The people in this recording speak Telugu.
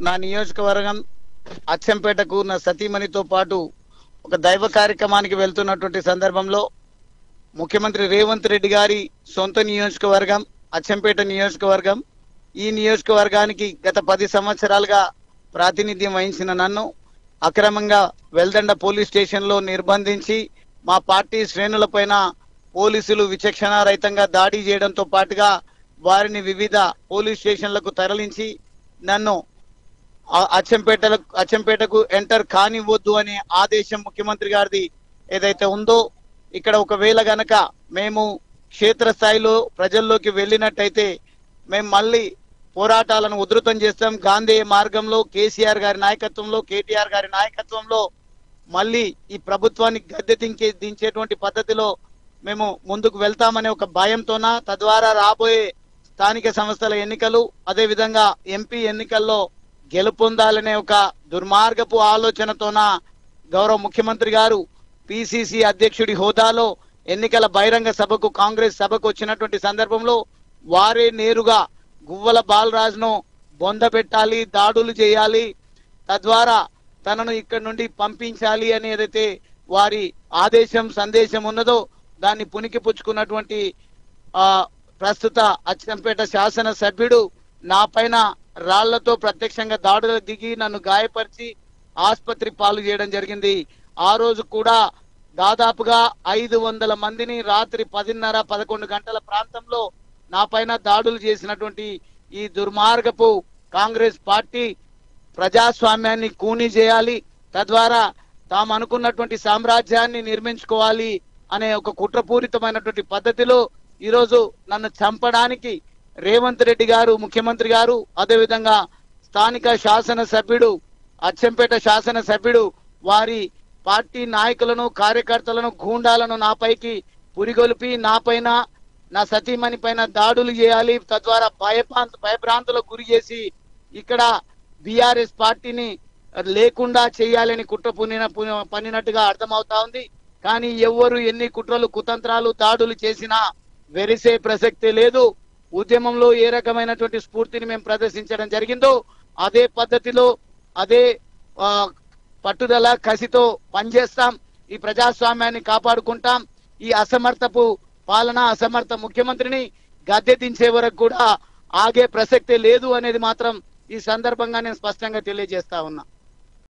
నా నియోజకవర్గం అచ్చంపేటకు నా సతీమణితో పాటు ఒక దైవ కార్యక్రమానికి వెళ్తున్నటువంటి సందర్భంలో ముఖ్యమంత్రి రేవంత్ రెడ్డి గారి సొంత నియోజకవర్గం అచ్చంపేట నియోజకవర్గం. ఈ నియోజకవర్గానికి గత 10 సంవత్సరాలుగా ప్రాతినిధ్యం వహించిన నన్ను అక్రమంగా వెల్దండ పోలీస్ స్టేషన్లో నిర్బంధించి మా పార్టీ శ్రేణులపైన పోలీసులు విచక్షణారహితంగా దాడి చేయడంతో పాటుగా వారిని వివిధ పోలీస్ స్టేషన్లకు తరలించి నన్ను అచ్చంపేటకు ఎంటర్ కానివ్వద్దు అనే ఆదేశం ముఖ్యమంత్రి గారిది ఏదైతే ఉందో, ఇక్కడ ఒకవేళ గనక మేము క్షేత్రస్థాయిలో ప్రజల్లోకి వెళ్ళినట్టయితే మేము మళ్ళీ పోరాటాలను ఉధృతం చేస్తాం. గాంధీ మార్గంలో కేసీఆర్ గారి నాయకత్వంలో, కేటీఆర్ గారి నాయకత్వంలో మళ్ళీ ఈ ప్రభుత్వాన్ని గద్దె దించేటువంటి పద్ధతిలో మేము ముందుకు వెళ్తామనే ఒక భయంతోన, తద్వారా రాబోయే స్థానిక సంస్థల ఎన్నికలు అదేవిధంగా ఎంపీ ఎన్నికల్లో గెలుపొందాలనే ఒక దుర్మార్గపు ఆలోచనతోన గౌరవ ముఖ్యమంత్రి గారు పిసిసి అధ్యక్షుడి హోదాలో ఎన్నికల బహిరంగ సభకు కాంగ్రెస్ సభకు వచ్చినటువంటి సందర్భంలో వారే నేరుగా గువ్వల బాలరాజును బొందబెట్టాలి, దాడులు చేయాలి, తద్వారా తనను ఇక్కడి నుండి పంపించాలి అని ఏదైతే వారి ఆదేశం సందేశం ఉన్నదో దాన్ని పుణికిపుచ్చుకున్నటువంటి ప్రస్తుత అచ్చంపేట శాసన సభ్యుడు నా పైన రాళ్లతో ప్రత్యక్షంగా దాడులు దిగి నన్ను గాయపరిచి ఆసుపత్రి పాలు చేయడం జరిగింది. ఆ రోజు కూడా దాదాపుగా 500 మందిని రాత్రి 10:30-11 గంటల ప్రాంతంలో నా పైన దాడులు చేసినటువంటి ఈ దుర్మార్గపు కాంగ్రెస్ పార్టీ ప్రజాస్వామ్యాన్ని కూని చేయాలి, తద్వారా తాము అనుకున్నటువంటి సామ్రాజ్యాన్ని నిర్మించుకోవాలి అనే ఒక కుట్రపూరితమైనటువంటి పద్ధతిలో ఈరోజు నన్ను చంపడానికి రేవంత్ రెడ్డి గారు ముఖ్యమంత్రి గారు అదేవిధంగా స్థానిక శాసనసభ్యుడు అచ్చంపేట శాసనసభ్యుడు వారి పార్టీ నాయకులను కార్యకర్తలను గూండాలను నాపైకి పురిగొల్పి నాపైన నా సతీమణి పైన దాడులు చేయాలి, తద్వారా భయభ్రాంతులకు గురి చేసి ఇక్కడ బీఆర్ఎస్ పార్టీని లేకుండా చేయాలని కుట్ర పన్నినట్టుగా అర్థమవుతా ఉంది. కానీ ఎవరు ఎన్ని కుట్రలు కుతంత్రాలు దాడులు చేసినా వెరిసే ప్రసక్తే లేదు. ఉద్యమంలో ఏ రకమైనటువంటి స్ఫూర్తిని మేము ప్రదర్శించడం జరిగిందో అదే పద్ధతిలో అదే పట్టుదల కసితో పనిచేస్తాం. ఈ ప్రజాస్వామ్యాన్ని కాపాడుకుంటాం. ఈ అసమర్థపు పాలన అసమర్థ ముఖ్యమంత్రిని గద్దె దించే వరకు కూడా ఆగే ప్రసక్తే లేదు అనేది మాత్రం ఈ సందర్భంగా నేను స్పష్టంగా తెలియజేస్తా ఉన్నా.